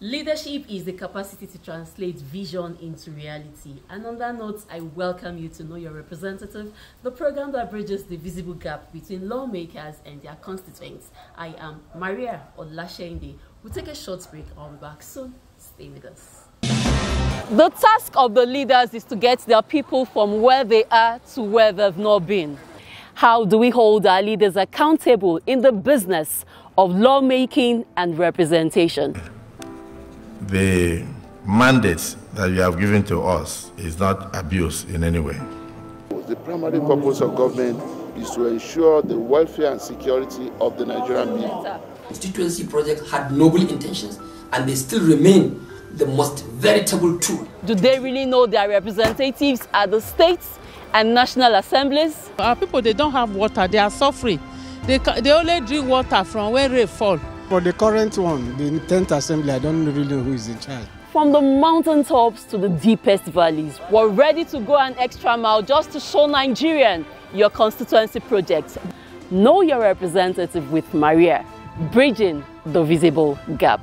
Leadership is the capacity to translate vision into reality. And on that note, I welcome you to Know Your Representative, the program that bridges the visible gap between lawmakers and their constituents. I am Maria Olashende. We'll take a short break. I'll be back soon. Stay with us. The task of the leaders is to get their people from where they are to where they've not been. How do we hold our leaders accountable in the business of lawmaking and representation? The mandate that you have given to us is not abused in any way. The primary purpose of government is to ensure the welfare and security of the Nigerian people. The constituency project had noble intentions and they still remain the most veritable tool. Do they really know their representatives at the states and national assemblies? Our people, they don't have water, they are suffering. They only drink water from where rain fall. For the current one, the 10th assembly, I don't really know who is in charge. From the mountaintops to the deepest valleys, we're ready to go an extra mile just to show Nigerian your constituency project. Know your representative with Maria, bridging the visible gap.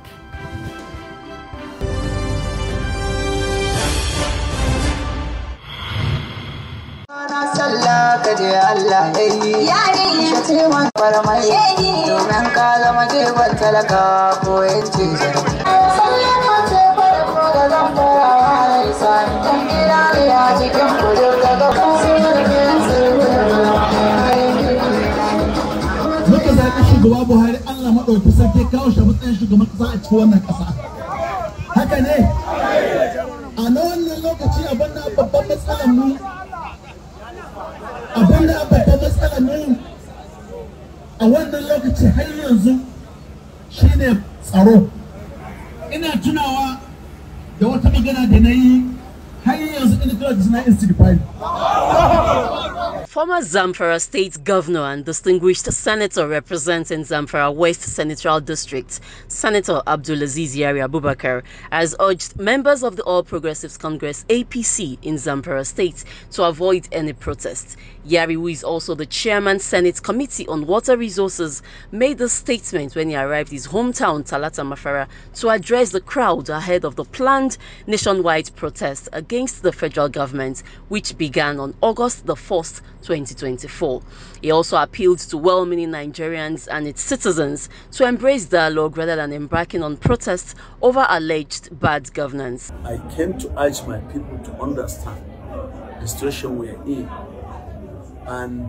Shugaba Buhari Allah madauki sarki kawo shi matsayin shugaban kasa a cikin wannan kasa. Haka ne? A na wannan lokaci abinda babban matsalar mu a wannan lokaci har yanzu shine tsaro. Ina tunawa da wata magana da nayi har yanzu ina tunawa da suna istighfari. Former Zamafara State Governor and distinguished Senator representing Zamafara West Senatorial District, Senator Abdulaziz Yari has urged members of the All Progressives Congress APC in Zamafara State to avoid any protest. Yari, who is also the Chairman Senate Committee on Water Resources, made the statement when he arrived his hometown, Zamafara, to address the crowd ahead of the planned nationwide protest against the federal government, which began on August the 4th, 2024. He also appealed to well-meaning Nigerians and its citizens to embrace dialogue rather than embarking on protests over alleged bad governance. I came to urge my people to understand the situation we are in, and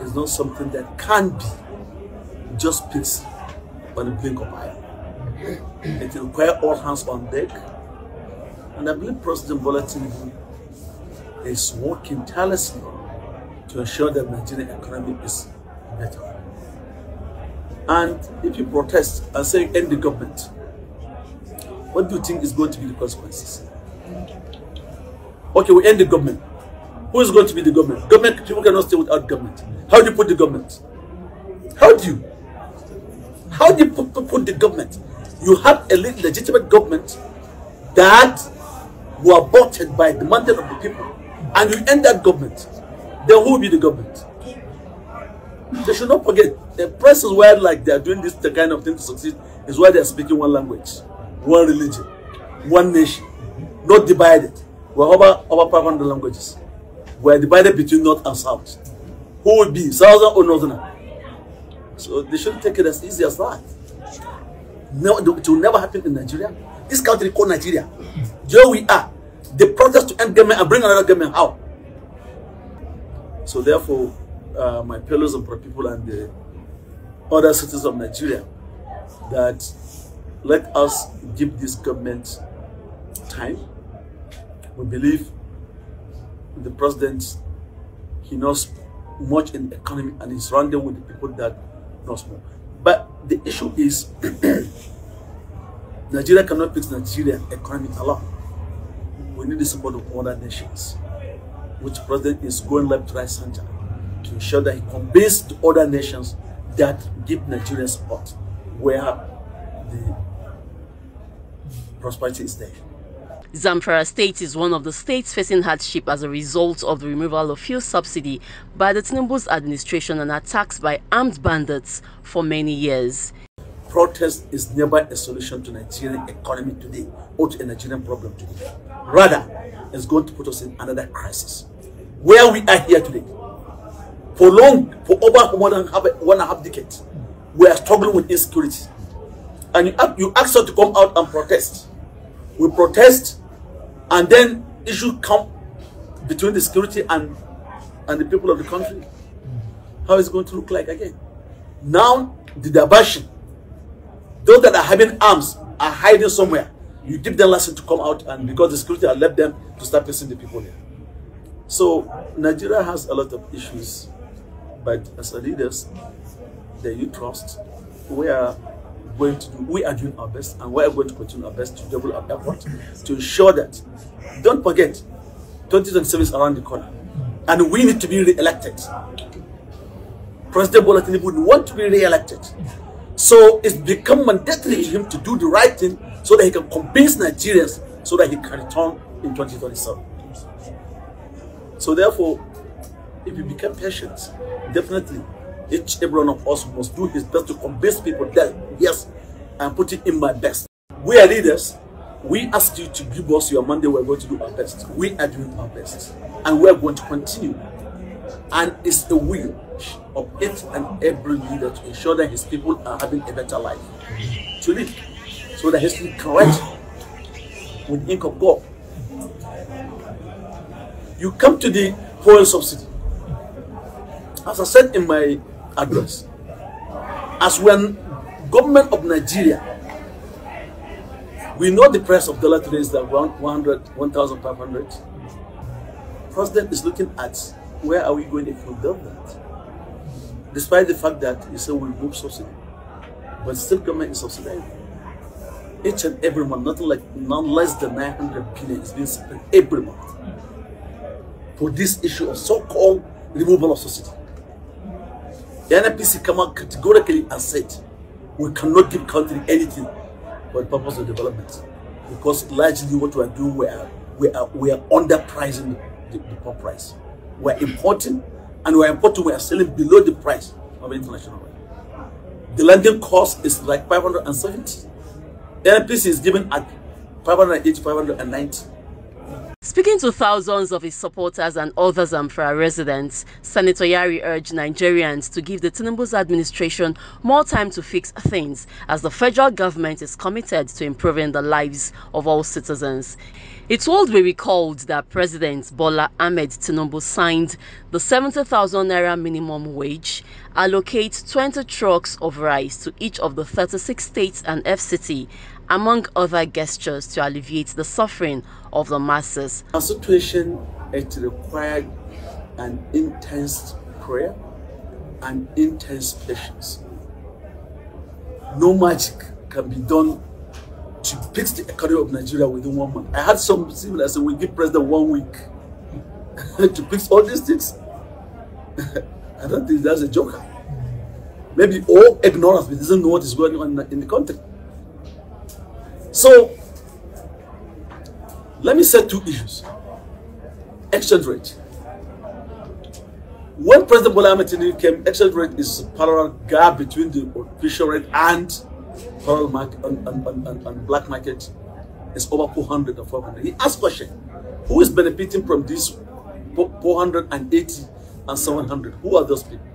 it's not something that can be just fixed by the blink of an eye. It requires all hands on deck, and I believe President Bola Tinubu is working tirelessly to ensure that Nigerian economy is better. And if you protest and say end the government, what do you think is going to be the consequences? Okay, we end the government. Who is going to be the government? Government, people cannot stay without government. How do you put the government? How do you put the government? You have a legitimate government that were voted by the mandate of the people, and you end that government. Then who will be the government? They should not forget, the places where like they are doing this the kind of thing to succeed is where they are speaking one language, one religion, one nation, not divided. We're over 500 languages. We're divided between north and south. Who will be, southern or northern? So they shouldn't take it as easy as that. No, it will never happen in Nigeria. This country called Nigeria. Here we are. The protest to end government and bring another government out. So therefore, my fellows and people and the other citizens of Nigeria, that let us give this government time. We believe the president, he knows much in the economy and he's surrounded with the people that knows more. But the issue is, Nigeria cannot fix Nigerian economy alone. We need the support of other nations, which president is going left, right, center to ensure that he conveys to other nations that give Nigeria support where the prosperity is there. Zamafara State is one of the states facing hardship as a result of the removal of fuel subsidy by the Tinubu's administration and attacks by armed bandits for many years. protest is never a solution to Nigerian economy today or to a Nigerian problem today. Rather, it's going to put us in another crisis. Where we are here today, for over more than 1.5 decades, we are struggling with insecurity. And you ask us to come out and protest. We protest, and then issues come between the security and the people of the country. How is it going to look like again? Now, the diversion, those that are having arms are hiding somewhere. You give them lesson to come out, and because the security have left them to start facing the people here. So Nigeria has a lot of issues, but as leaders that you trust, we are doing our best, and we are going to continue our best to double our effort to ensure that, don't forget, 2027 is around the corner, and we need to be re-elected. President Bola Tinubu would want to be re-elected. So it's become mandatory to him to do the right thing so that he can convince Nigerians so that he can return in 2027. So therefore, if you become patient, definitely every one of us must do his best to convince people that, yes, I'm putting in my best. We are leaders. We ask you to give us your mandate. We're going to do our best. We are doing our best. And we're going to continue. And it's the will of each and every leader to ensure that his people are having a better life to live, so that history can write with the ink of God. You come to the fuel subsidy. As I said in my address, as when government of Nigeria, we know the price of dollar today is that 1,500. President is looking at where are we going if we do that? Despite the fact that he said we'll remove subsidy, but still government is subsidizing. Each and every month, not less than 900 billion is being spent every month for this issue of so-called removal of subsidy. The NPC came out categorically and said, we cannot give country anything but purpose of development, because largely what we are doing, we are underpricing the pump price. We are importing, and we are selling below the price of international rate. The landing cost is like 570. The NPC is given at 580, 590. Speaking to thousands of his supporters and other Zamafara residents, Senator Yari urged Nigerians to give the Tinubu's administration more time to fix things, as the federal government is committed to improving the lives of all citizens. It will be recalled that President Bola Ahmed Tinubu signed the 70,000 naira minimum wage, allocate 20 trucks of rice to each of the 36 states and FCT, among other gestures to alleviate the suffering of the masses. Our situation, it required an intense prayer and intense patience. No magic can be done to fix the economy of Nigeria within 1 month. I had some people that said we give President 1 week to fix all these things. I don't think that's a joke. Maybe all ignorance, but doesn't know what is going on in the country. So, let me say two issues. Exchange rate. When President Bola Ahmed Tinubu came, exchange rate is a parallel gap between the official rate and parallel market and black market. It's over 400 and 400. He asked question, who is benefiting from this 480 and 700? Who are those people?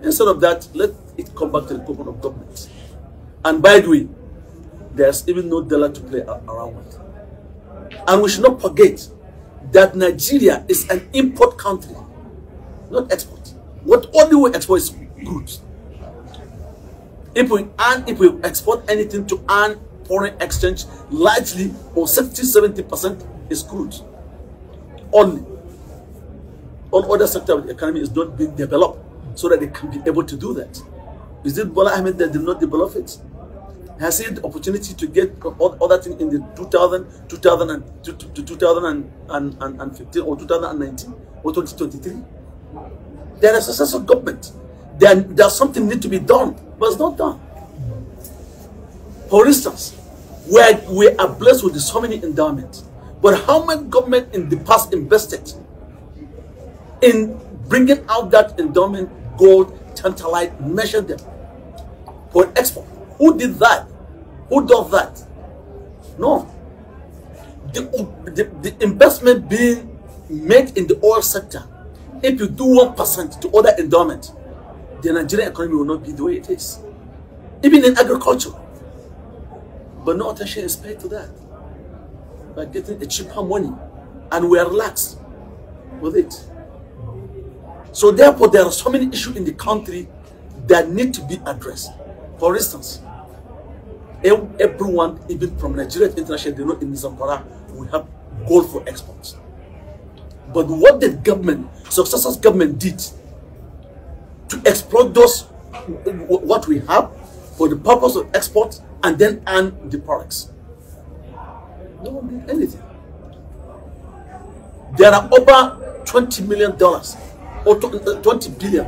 Instead of that, let it come back to the common of government. And by the way, there's even no dollar to play around with. And we should not forget that Nigeria is an import country, not export. What only we export is goods. If we export anything to earn foreign exchange, largely or 60–70% is goods. Only. All other sectors of the economy is not being developed so that they can be able to do that. Is it Bola Ahmed that did not develop it? Has he the opportunity to get other things in the 2015 or 2019 or 2023? There is a successful government. There's something need to be done, but it's not done. For instance, we are blessed with so many endowments, but how much government in the past invested in bringing out that endowment, gold, tantalite, measure them for export? Who did that? Who does that? No. The investment being made in the oil sector, if you do 1% to other endowment, the Nigerian economy will not be the way it is. Even in agriculture. But no attention is paid to that. By getting a cheaper money, and we are relaxed with it. So therefore, there are so many issues in the country that need to be addressed. For instance, everyone, even from Nigeria to international, they know in Zamafara we have gold for exports. But what the government, successors government, did to exploit those what we have for the purpose of export and then earn the products? No one did anything. There are over $20 million or $20 billion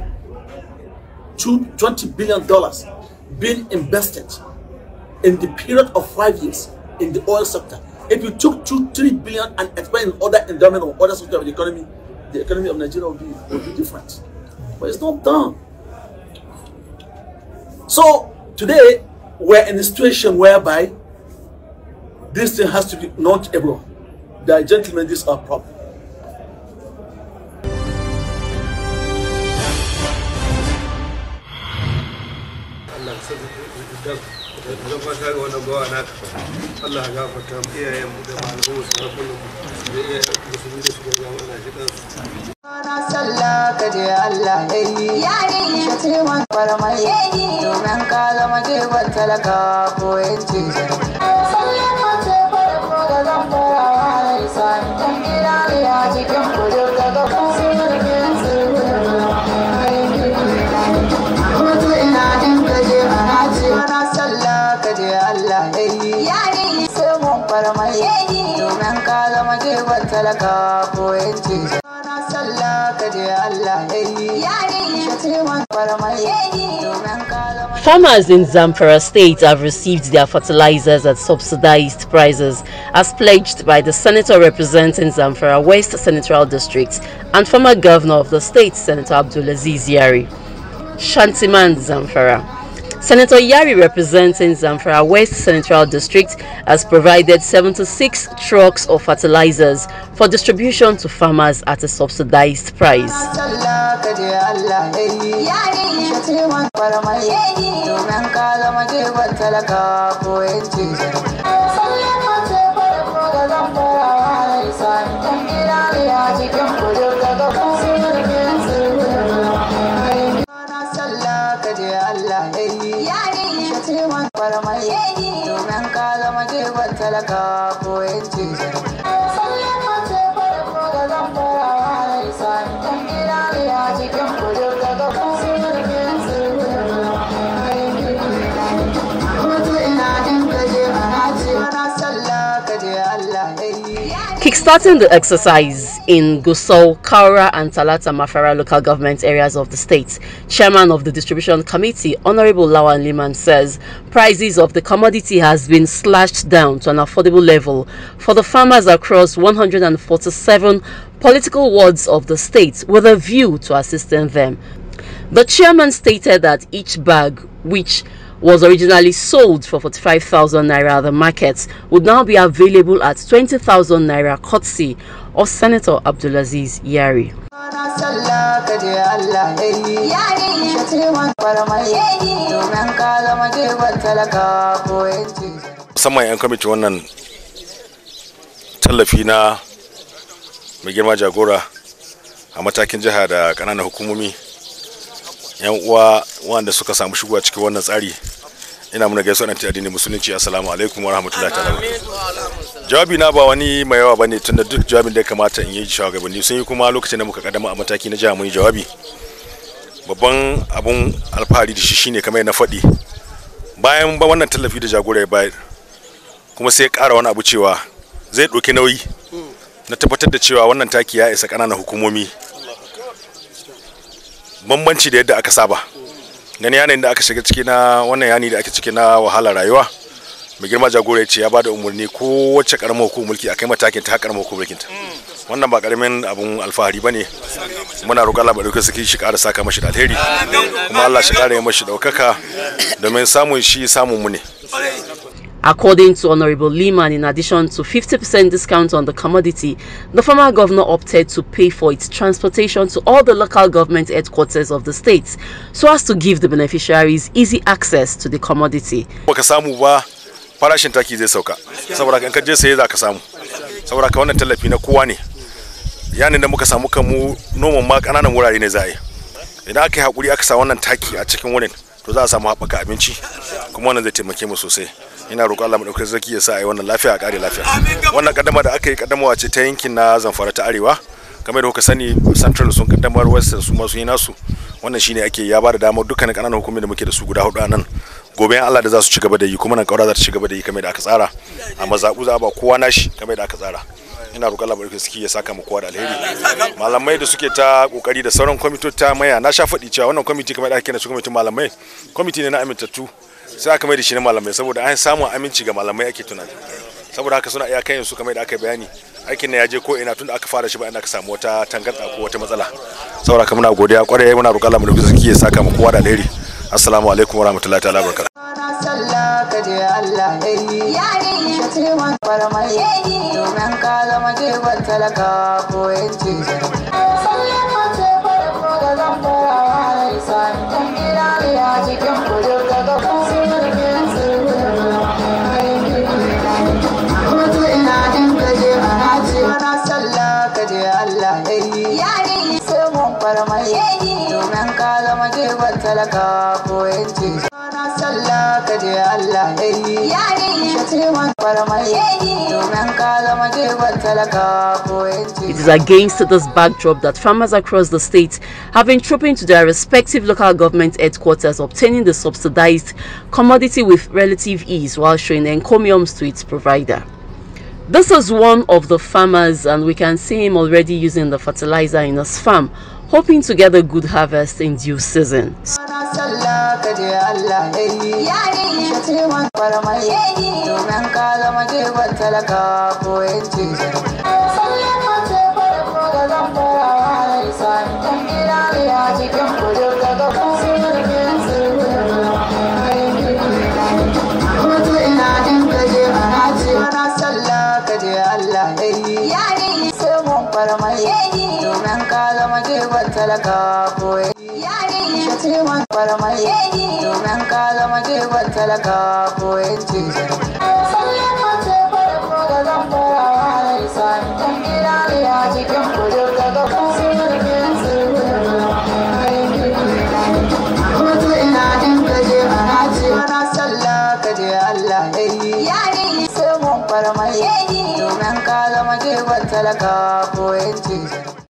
to $20 billion being invested in the period of 5 years in the oil sector. If you took $2-3 billion and expand in other endowment or other sector of the economy of Nigeria would be different. But it's not done. So today we're in a situation whereby this thing has to be not everyone. The gentlemen, this is our problem. Farmers in Zamafara State have received their fertilizers at subsidized prices, as pledged by the senator representing Zamafara West Senatorial District and former governor of the state, Senator Abdulaziz Yari. Shantiman, Zamafara. Senator Yari, representing Zamafara West Senatorial District, has provided 76 trucks of fertilizers for distribution to farmers at a subsidized price. Kickstarting the exercise in Gusau, Kaura and Talata Mafara local government areas of the state, Chairman of the Distribution Committee, Honorable Lawan Liman, says prices of the commodity has been slashed down to an affordable level for the farmers across 147 political wards of the state, with a view to assisting them. The chairman stated that each bag, which was originally sold for 45,000 naira at the market, would now be available at 20,000 naira, courtesy of Senator Abdulaziz Yari. Musamman 'yan kwamiti wannan tallafi na mai girma jagora a matakin jiha da ƙananan hukumomi, 'yan uwa wanda suka samu shigowa cikin wannan tsari, ina muna gaisuwa nan ta addinin musulunci. Assalamu alaikum wa rahmatullahi ta'ala. Jawabi na ba wani mai yawa bane, tunda duk jawabin da ya kamata in yi shugabanni sun yi, kuma lokacin da muka kaddama a mataki na jiha mun yi jawabi. Babban abun alfahari da shi shine kamar na faɗi, bayan ba wannan tallafi da jagora ya bayar, kuma sai ya ƙara wani abu cewa zai ɗauki nauyi na tabbatar da cewa wannan taki ya isa ƙananan hukumomi, bambanci da yadda aka saba. Gani yanayin da aka shiga ciki na wannan yani da ake ciki na wahala rayuwa, mai girma jagora ya ce ya bada umarni ko wacce karamar hukumar mulki akai matakin ta karamar hukumar mulkin ta. wannan ba karamin abun alfahari bane. Muna roƙon Allah madaukakin sarki shi ƙara saka mashi da alheri, kuma Allah shi ƙara yi mashi daukaka domin samun shi samun mu ne. According to Honorable Liman, in addition to 50% discount on the commodity, the former governor opted to pay for its transportation to all the local government headquarters of the state so as to give the beneficiaries easy access to the commodity. Baka samu ba farashin taki zai sauka, saboda kan kaje sai za ka samu, saboda ka wannan tallafi na kowa ne. Yanin da muka samu kanmu noman ma kananan wurare ne za a yi. Idan aka yi hakuri aka sa wannan taki a cikin wurin, to za a samu haɓaka abinci, kuma wannan zai taimake mu sosai. Ina roƙon Allah madaukakin sarki ya sa ai wannan lafiya a kare lafiya. Wannan kaddama da aka yi kaddamawa ce ta yankin na Zamfara ta Arewa, kamar da kuka sani Central sun kaddamar, Western su ma sun yi nasu. Wannan shine ake ya ba da damar dukkanin kananan hukumomi da muke da su guda 4 nan. Gobe Allah da za su ci gaba da yi, kuma nan kaura za ta ci gaba da yi kamar da aka tsara. A mazabu za ba kowa nashi kamar da aka tsara. Ina roƙon Allah madaukakin sarki ya saka mu kowa da alheri. Malamai da suke ta kokari da sauran kwamitota maya, na sha faɗi cewa wannan kwamiti kamar da ake kira shi kwamitin malamai, kwamiti ne na amintattu. Sai aka mai da shi na malamai saboda an samu aminci ga malamai ake tunani, saboda haka suna iya kai su kamar da aka bayani aikin ne ya je ko ina tun da aka fara shi ba ina ka samu wata tangarda ko wata matsala. Saboda haka muna godiya kwarai, muna roƙon Allah mu dauki sarki ya saka mu kowa da alheri. Assalamu alaikum warahmatullahi ta'ala barakatuh. It is against this backdrop that farmers across the state have been trooping to their respective local government headquarters, obtaining the subsidized commodity with relative ease while showing encomiums to its provider. This is one of the farmers, and we can see him already using the fertilizer in his farm, hoping to get a good harvest in due season.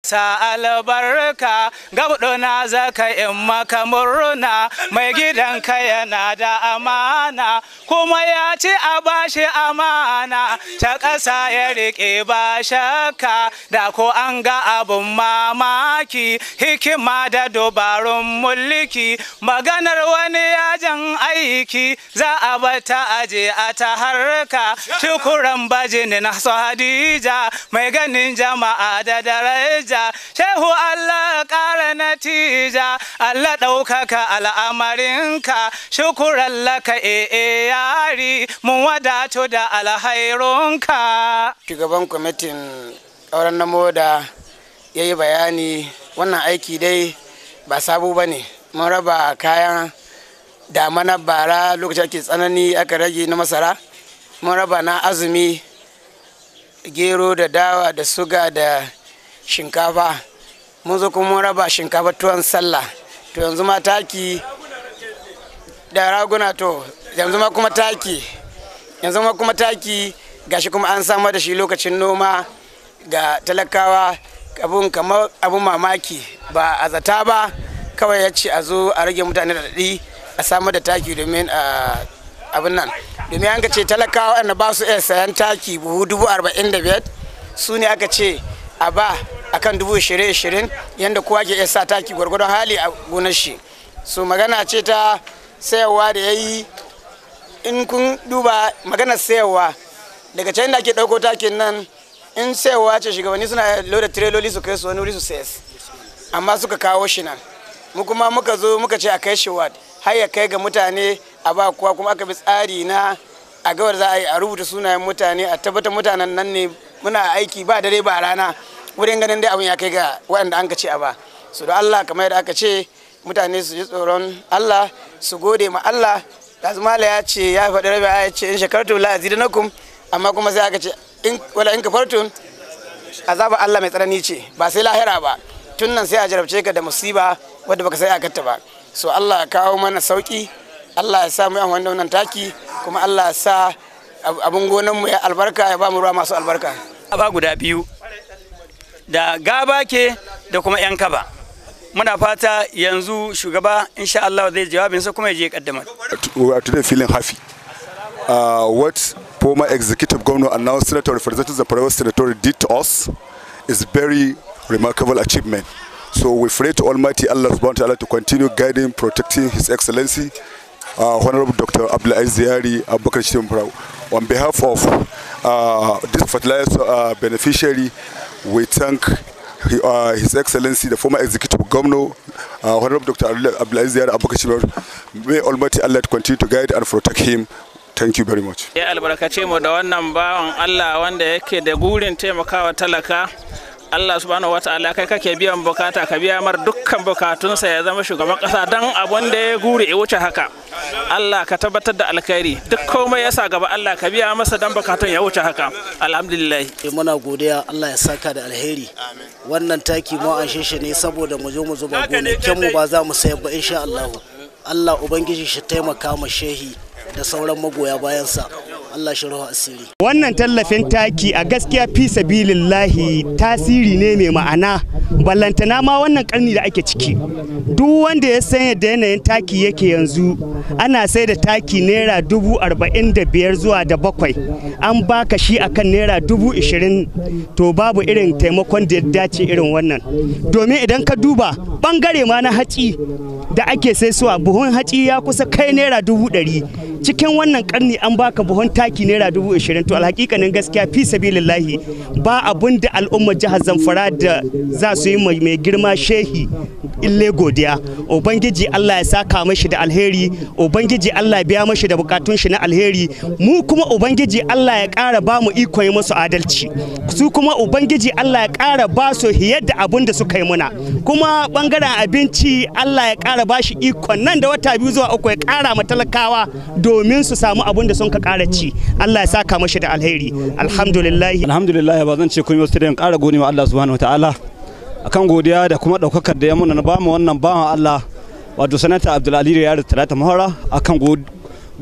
Sa albarka gabdona zaka in maka murna, mai gidanka yana da amana kuma ya ci a bashi amana, ta ƙasa ya riƙe ba shakka, da ko an ga abun mamaki, hikima da dubarun mulki, maganar wani yajin aiki za a bata aje a ta harka, shukuran bajinin su Hadija mai ganin jama'a da daraja, shehu Allah ƙara natija, Allah ɗaukaka al'amarinka, shukuran laka yari mun wadatu da alhairunka. Shugaban kwamitin ƙauren na moda ya yi bayani, wannan aiki dai ba sabo ba ne. Mun raba kayan damana bara lokacin ake tsanani aka rage na masara, mun raba na azumi gero da dawa da suga da shinkafa, mun zo kuma mun raba shinkafa tuwon sallah, to yanzu ma taki da raguna, to yanzu ma kuma taki gashi kuma an samar da shi lokacin noma ga talakawa. Abun kamar abun mamaki, ba a zata ba, kawai ya ce a zo a rage mutane da daɗi a samar da taki domin abin nan, domin an ce talakawa wanda ba su iya sayan taki buhu 45,000 su ne aka ce a ba akan 20,000 yadda kowa ke iya sa taki gwargwadon hali a gonar shi. So magana ce ta sayarwa da ya yi, in kun duba maganar sayarwa daga can da ake ɗauko takin nan in sayarwa ce shugabanni suna loda tireloli su kai su wani wuri su sayas, amma suka kawo shi nan. Mu kuma muka zo muka ce a kai shi ward har ya kai ga mutane a ba kuwa, kuma aka bi tsari na a gawar za a yi a rubuta sunayen mutane a tabbatar mutanen nan ne. Muna aiki ba dare ba rana wurin ganin dai abin ya kai ga waɗanda an ka ce a ba. So da Allah kamar yadda aka ce mutane su ji tsoron Allah su gode ma Allah. Azmala ya ce ya faɗi rabi ya ce in shakartu la azidanakum, amma kuma sai aka ce in kafartun azaba Allah mai tsanani ce, ba sai lahira ba, tun nan sai a jarabce ka da musiba wadda baka sai akatta ba. So Allah ya kawo mana sauki, Allah ya sa mu yan wannan taki, kuma Allah ya sa abun gonan mu ya albarka, ya ba mu ruwa masu albarka. Aba guda biyu da gaba ke da kuma yan kaba. Muna fata yanzu shugaba insha Allah zai jawabinsa kuma ya je kaddamar. We are today feeling happy. What former executive governor and now senator representative of the private territory did to us is very remarkable achievement. So we pray to Almighty Allah subhanahu wa ta'ala to continue guiding, protecting His Excellency, Honorable Dr. Abdulaziz Yari Abubakar Shimbrau. On behalf of this fertilizer beneficiary, we thank His Excellency, the former executive governor, Honorable Dr. Abdulaziz Yari Abubakar Shimbrau. May Almighty Allah continue to guide and protect him. Thank you very much. Ya albarkace mu da wannan bawan Allah wanda yake da gurin taimakawa talaka. Allah subhanahu wataala kai kake biyan bukata, ka biya mar dukkan bukatunsa ya zama shugaban kasa dan abun da ya gure ya wuce haka. Allah ka tabbatar da alkhairi, duk komai ya sa gaba Allah ka biya masa dan bukatun ya wuce haka. Alhamdulillah. Muna godiya, Allah ya saka da alheri. Wannan taki mu an shishe ne saboda mu zo mu zuba gonakin mu ba za mu sayar ba insha Allah. Allah ubangiji shi taimaka ma shehi da sauran magoya bayansa. Allah shi ruhu asiri. Wannan tallafin taki a gaskiya fi sabilillahi tasiri ne mai ma'ana, ballantana ma wannan karni da ake ciki. Duk wanda ya san yadda yanayin taki yake yanzu, ana sai da taki naira 45,000 zuwa da 7,000, an baka shi akan naira 20,000, to babu irin taimakon da ya dace irin wannan. Domin idan ka duba bangare ma na haci da ake sai suwa, buhun haci ya kusa kai naira 100,000. Cikin wannan karni an baka buhun taki naira 20,000, to alhakikanin gaskiya fi sabilillahi ba abun da al'ummar jihar Zamfara da za su yi mai girma shehi ille godiya. Ubangiji Allah ya saka mashi da alheri, ubangiji Allah ya biya mashi da bukatun shi na alheri, mu kuma ubangiji Allah ya ƙara ba mu ikon yi musu adalci, su kuma ubangiji Allah ya ƙara ba su yadda abun da suka yi muna, kuma bangaren abinci Allah ya ƙara ba shi ikon nan da wata 2 zuwa 3 ya ƙara ma talakawa domin su samu abun da sun ka ƙara ci. Allah ya saka mashi da alheri. Alhamdulillah ba zan ce kun yi wasu da ƙara gode ma Allah subhanahu wataala akan godiya da kuma daukakar da ya muna na bamu wannan bawan Allah wato sanata Abdulaziz Yari Talata Mahara akan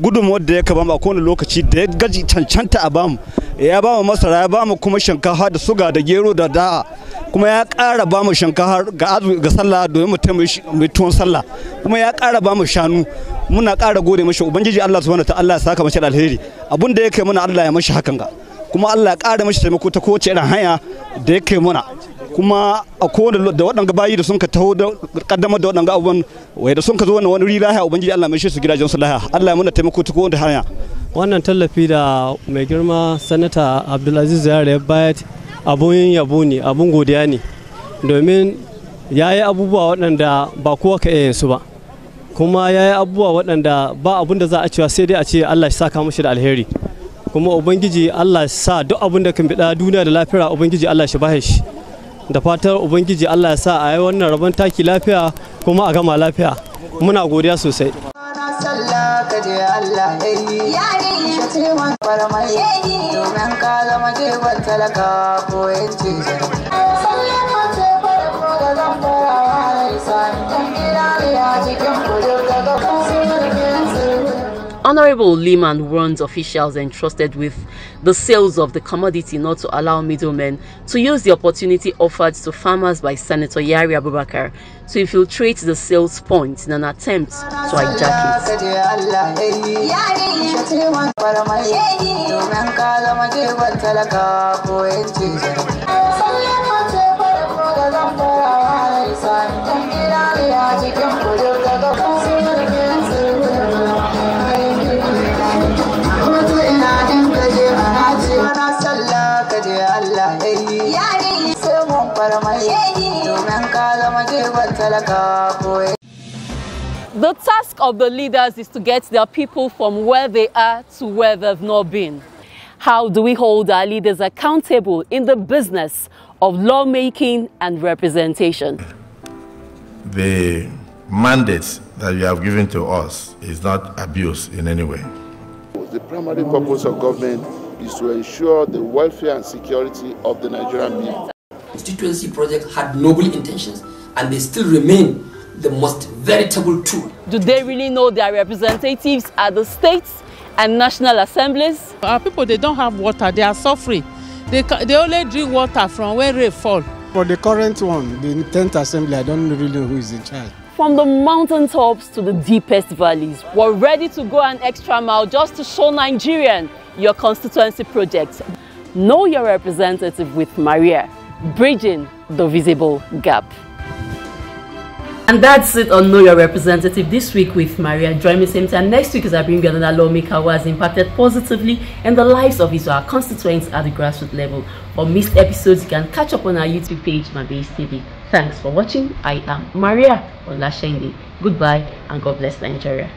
gudunmuwar da ya kaba mu a kowane lokaci da ya gaji cancanta a bamu. Ya bamu masara, ya bamu kuma shinkafa da suga da gero da da'a, kuma ya ƙara bamu shinkafa ga sallah domin mu taimaki tuwon sallah, kuma ya ƙara bamu shanu. Muna ƙara gode mashi, ubangiji Allah subhanahu wataala ya saka mashi da alheri. Abun da yake muna Allah ya mashi hakan ga, kuma Allah ya ƙara mashi taimako ta kowace irin hanya da yake muna. Kuma a kowane da waɗanga bayi da sun ka taho da kaddamar da waɗanga abubuwan wai da sun ka zo wannan wani lahiya, ubangiji Allah mai shi su gidajen su lahiya. Allah ya muna taimako ta kowace hanya. Wannan tallafi da mai girma sanata Abdulaziz Yari ya bayar abun yabo ne, abun godiya ne, domin ya yi abubuwa waɗanda ba kowa ka iya yin su ba, kuma ya yi abubuwa waɗanda ba abun da za a cewa sai dai a ce Allah shi saka mashi da alheri, kuma ubangiji Allah sa duk abun da kan biɗa duniya da lafiya ubangiji Allah shi bahe shi. Da fatar ubangiji Allah ya sa a yi wannan rabon taki lafiya kuma a gama lafiya. Muna godiya sosai. Honorable Liman warns officials entrusted with the sales of the commodity not to allow middlemen to use the opportunity offered to farmers by Senator Yari Abubakar to infiltrate the sales point in an attempt to hijack it. The task of the leaders is to get their people from where they are to where they've not been. How do we hold our leaders accountable in the business of lawmaking and representation? The mandate that you have given to us is not abuse in any way. The primary purpose of government is to ensure the welfare and security of the Nigerian people. Constituency project had noble intentions and they still remain the most veritable tool. Do they really know their representatives at the states and national assemblies? Our people, they don't have water, they are suffering. They only drink water from where rain fall. For the current one, the 10th assembly, I don't really know who is in charge. From the mountaintops to the deepest valleys, we're ready to go an extra mile just to show Nigerian your constituency project. Know your representative with Maria, bridging the visible gap. And that's it on Know Your Representative this week with Maria. Join me same time next week as I bring you another lawmaker who has impacted positively in the lives of his or our constituents at the grassroots level. For missed episodes, you can catch up on our YouTube page, MyBase TV. Thanks for watching. I am Maria Olashende. Goodbye and God bless Nigeria.